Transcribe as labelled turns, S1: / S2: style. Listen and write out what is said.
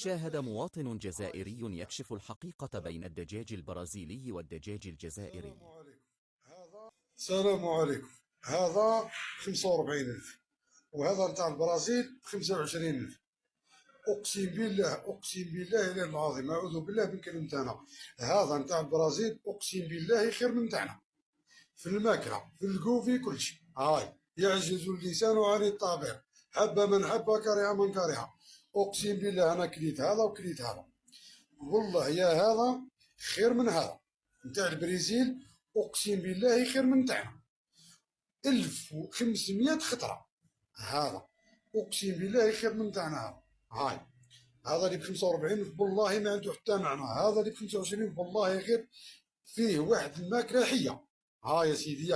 S1: شاهد مواطن جزائري يكشف الحقيقة بين الدجاج البرازيلي والدجاج الجزائري.
S2: السلام عليكم. هذا 45,000 وهذا نتاع البرازيل 25,000. اقسم بالله اقسم بالله الا العظيم اعوذ بالله من كلمتنا. هذا نتاع البرازيل اقسم بالله خير من تاعنا في الماكله في الكوفي كل شيء. هاي يعجز اللسان عن التعبير، حب من حب كره من كره. اقسم بالله انا كليت هذا وكليت هذا، والله يا هذا خير من هذا نتاع البرازيل. اقسم بالله خير من تاعنا 1500 خطره. هذا اقسم بالله خير من تاعنا. هاي هذا اللي ب 45 والله ما عنده حتى معنى. هذا اللي ب 25 والله غير فيه واحد الماكله حيه. ها يا سيدي.